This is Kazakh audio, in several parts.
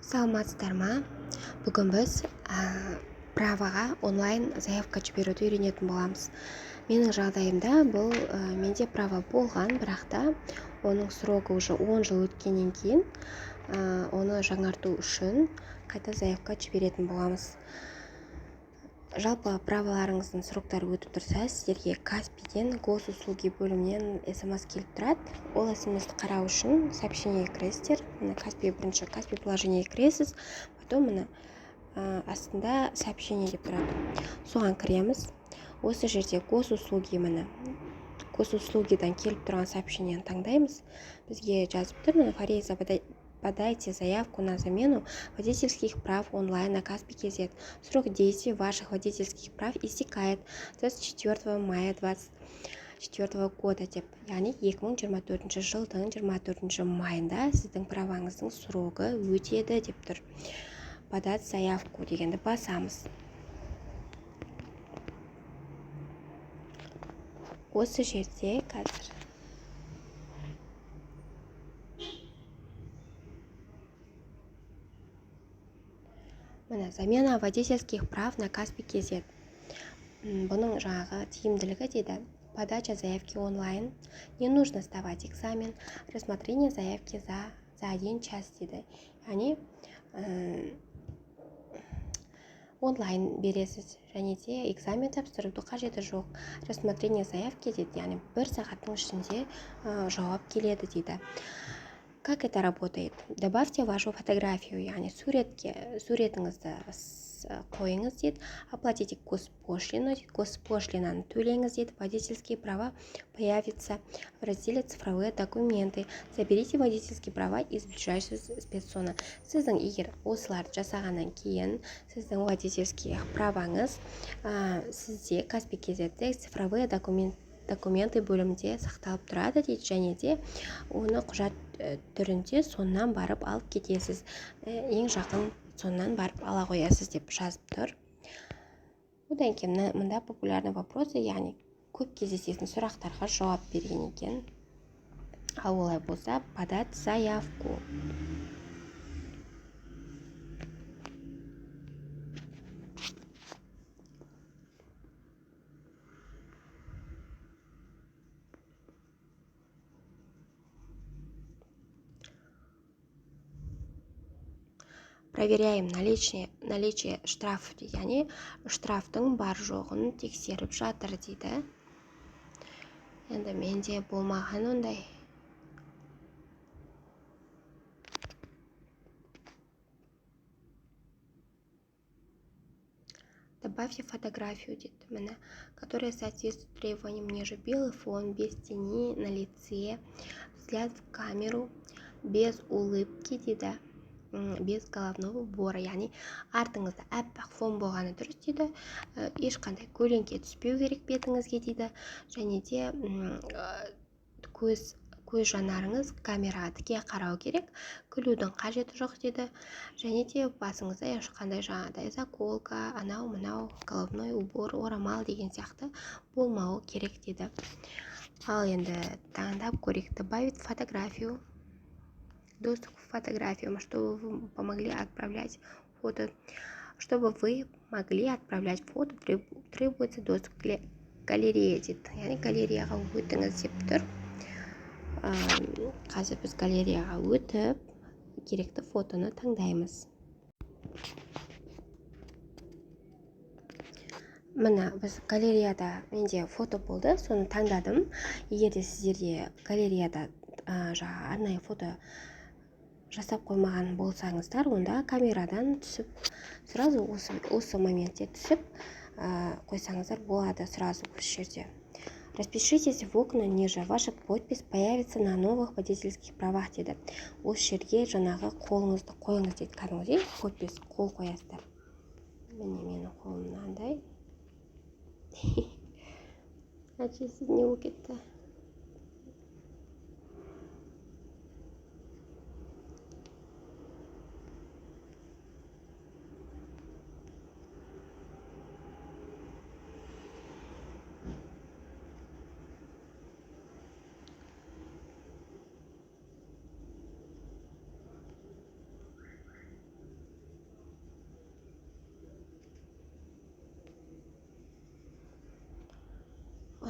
Саламатсыздар ма? Бүгін біз праваға онлайн заявка жіберуді үйренетін боламыз. Менің жағдайымда бұл менде права болған, бірақ та оның срогы уже 10 жыл өткеннен кейін оны жаңарту үшін қайта заявка жіберетін боламыз. Жалпы праваларыңыздың сроктары өтіп тұрса, сіздерге Каспийден госуслуги бөлімінен смс келіп тұрады. Ол смсті қарау үшін сообщениеге кіресіздер. Каспий бірінші Каспий приложениеге кіресіз, потом астында сообщение деп тұрады. Соған кіреміз. Осы жерде госуслуги госуслугидан келіп тұрған сообщениені таңдаймыз. Бізге жазып тұр, Фариза, подайте заявку на замену водительских прав онлайн на Каспий.кз. Срок действия ваших водительских прав истекает 24 мая 2024 года деп. Яғни 2024 жылдың 24 майында сіздің праваңыздың срогы өтеді деп тұр. Подать заявку дегенді басамыз. Осы жерде қазір замена водительских прав на Каспий.кз. Бұның жаңағы тиімділігі дейді. Подача заявки онлайн. Не нужно сдавать экзамен. Рассмотрение заявки за 1 час дейді. Яғни онлайн бересіз, және де экзамен тапсыруды қажеті жоқ. Рассмотрение заявки дейді, яғни 1 сағаттың ішінде жауап келеді дейді. Как это работает? Добавьте вашу фотографию, яғни суретіңізді қойыңыз дейді. Оплатите госпошлину дейді. Госпошлинаны төлеңіз дейді. Водительские права появятся в разделе цифровые документы. Заберите водительские права из ближайшей спецзоны. Сіздің егер осыларды жасағаннан кейін, сіздің водительские праваңыз сізде Каспий.кз цифровые документы бөлімде сақталып тұрады дейді, және де оны құжат түрінде соннан барып алып кетесіз. Ең жақын соннан барып ала қоясыз деп жазып тұр. Одан кейін мында популярный вопросы, яғни көп кездесетін сұрақтарға жауап берген екен. Ал олай болса, подать заявку. Проверяем наличие штраф, яғни штрафтың бар жоғын тексеріп жатыр дейді. Енді менде болмаған ондай. Добавьте фотографию, дейді, которая соответствует требованиям ниже. Белый фон, без тени на лице, взгляд в камеру, без улыбки, дейді. Без головного убора, яғни артыңызда әппақ фон болғаны дұрыс дейді. Ешқандай көлеңке түспеу керек бетіңізге дейді. Және де көз жанарыңыз камераға тіке қарау керек. Күлудің қажеті жоқ дейді. Және де басыңызда ешқандай жаңағыдай заколка, анау-мынау, головной убор, орамал деген сияқты болмауы керек дейді. Ал енді таңдап көрейік. Добавить фотографию. Доступ к фотографиям, чтобы вы могли отправлять фото. Чтобы вы могли отправлять фото, требуется доступ к галерее дейді. Яғни галереяға өтіңіз деп тұр. Қазір біз галереяға өтіп, керекті фотоны таңдаймыз. Мына біз галереяда менде фото болды, соны таңдадым. Егер де сіздерде галереяда арнайы фото жасап қоймаған болсаңыздар, онда камерадан түсіп, сразу осы моментте түсіп қойсаңыздар болады сразу осы жерде. Распишитесь в окна ниже. Ваша подпись появится на новых водительских правах дейді. Осы жерге жаңағы қолыңызды қойыңыз дейді. Кәдімгідей подпись, қол қоясыздар. Менің қолым мынандай. Нәтижесі не болып кетті?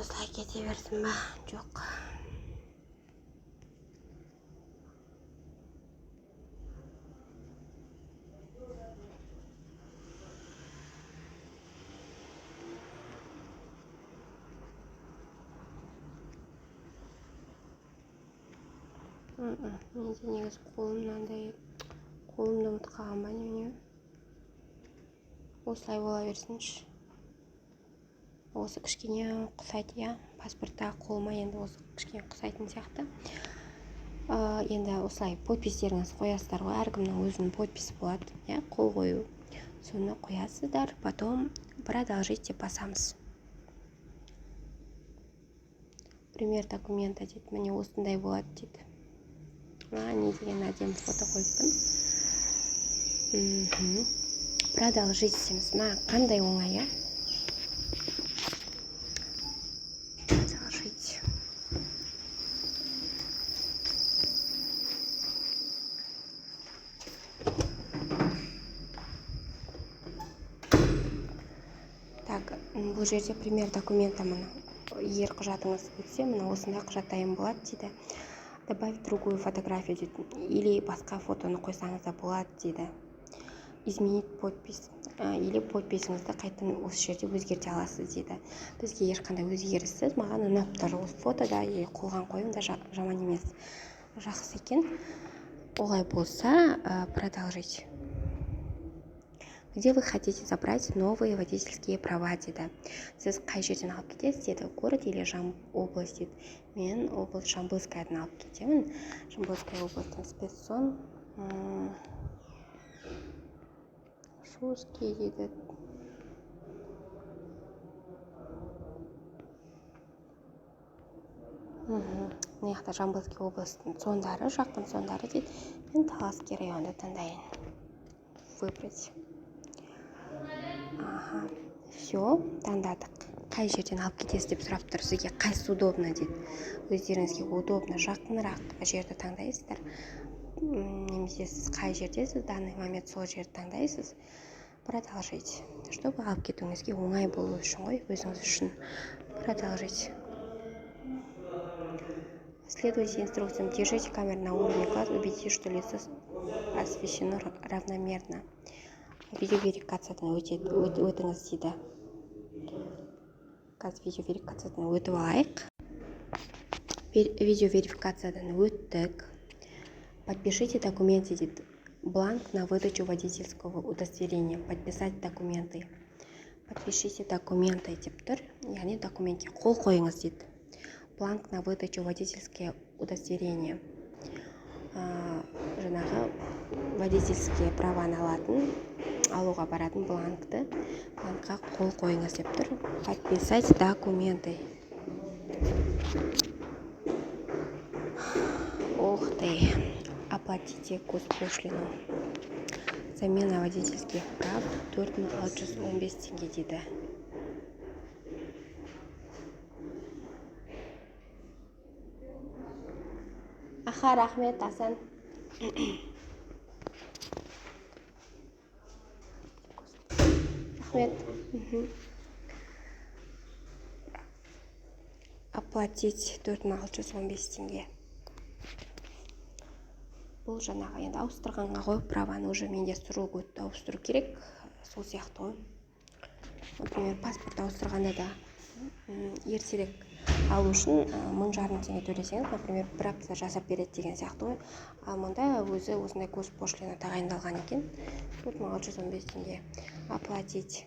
осылай кете берсін ба? Жоқ. Менде негізі қолым мынандай, қолымды ұмытып қалған ба немене? Осылай бола берсінші. Осы кішкене ұқсайды, иә. Паспорттағы қолыма енді осы кішкене ұқсайтын сияқты. Енді осылай подпистеріңіз қоясыздар ғой, әркімнің өзінің подписі болады, иә, қол қою. Соны қоясыздар, потом продолжить деп басамыз. Пример документа дейді, міне осындай болады дейді. Не деген әдемі фото қойыппын. Продолжить дейміз. Қандай оңай, иә? Продолжить. Так, бұл жерде пример документа мына. Егер құжатыңыз өтсе, мына осындай құжат дайын болады дейді. Добавить другую фотографию дейді. Или басқа фотоны қойсаңыз да болады дейді. Изменить подпись. Или подписіңізді қайтадан осы жерде өзгерте аласыз дейді. Бізге ешқандай өзгеріссіз, маған ұнап тұр. Осы фотода қолған қойым да жаман емес. Жақсы екен. Олай болса, продолжить. Где вы хотите забрать новые водительские права дейді. Сіз қай жерден алып кетесіз дейді. Город или область дейді. Мен область Жамбылскайдан алып кетемін. Жамбылская областың спецзон. Шуский дейді. Мына жақта Жамбылский областың сондары, жақын сондары дейді. Мен Таласский районды таңдайын. Выбрать. Все, таңдадық. Қай жерден алып кетесіз деп сұрап тұр. Сізге қайсысы удобно дейді. Өздеріңізге удобно, жақынырақ жерді таңдайсыздар. Немесе сіз қай жердесіз, данный момент сол жерді таңдайсыз. Продолжить. Чтобы алып кетуіңізге оңай болу үшін ғой, өзіңіз үшін. Продолжить. Следуйте инструкциям. Держите камеру на уровне глаз, убедитесь, что лицо освещено равномерно. Видеоверификациядан өтіңіз дейді. Қазір видеоверификациядан өтіп алайық. Видеоверификациядан өттік. Подпишите документы дейді. Бланк на выдачу водительского удостоверения. Подписать документы. Подпишите документы деп тұр. Яғни документке қол қойыңыз дейді. Бланк на выдачу водительское удостоверение. Жаңағы водительские праваны алуға баратын бланкқа қол қойыңыз деп тұр. Подписать документы. Ух ты. Оплатите госпошлину. Замена водительских прав 4615 теңге дейді. Рахмет, Асан. Рахмет. Оплатить 4615 теңге. Бұл жаңағы енді ауыстырғанға ғой, праваны уже менде срок өтті, ауыстыру керек. Сол сияқты ғой. Например, паспорт ауыстырғанда да ертерек алу үшін 1500 теңге төлесеңіз, например, бір аптада жасап береді деген сияқты ғой. Ал мұнда өзі осындай госпошлина тағайындалған екен. 4615 теңге. Оплатить.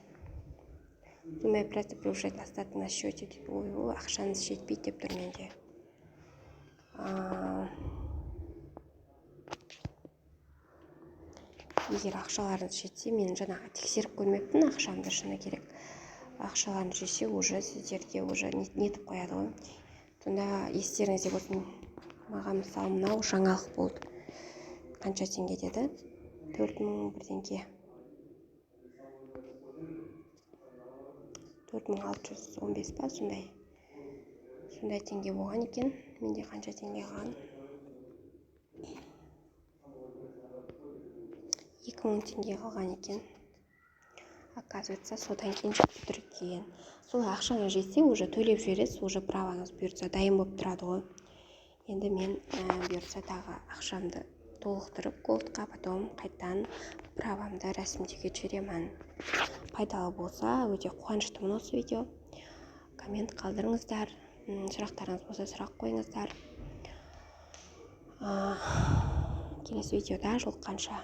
Думаю, просто превышать остаток на счете. Ой, ақшаңыз жетпейді деп тұр менде. Егер ақшаларыңыз жетсе, мен жаңағы тексеріп көрмеппін ақшамды, шыны керек. Ақшаларыңыз жетсе, уже сіздерге уже нетіп қояды ғой. Сонда естеріңізде болсын, маған мысалы мынау жаңалық болды. Қанша теңге деді? 4001 теңге. 4615 па, сондай теңге болған екен. Менде қанша теңге қалған? 2000 теңге қалған екен. оказывается содан кейін жетіп тұр екен. Сол ақшаңыз жетсе уже төлеп жібересіз, уже праваңыз бұйыртса дайын болып тұрады ғой. Енді мен бұйыртса тағы ақшамды толықтырып голдқа, потом қайтадан правамды рәсімдеуге жіберемін. Пайдалы болса өте қуаныштымын осы видео. Коммент қалдырыңыздар, сұрақтарыңыз болса сұрақ қойыңыздар. Келесі видеода жолыққанша.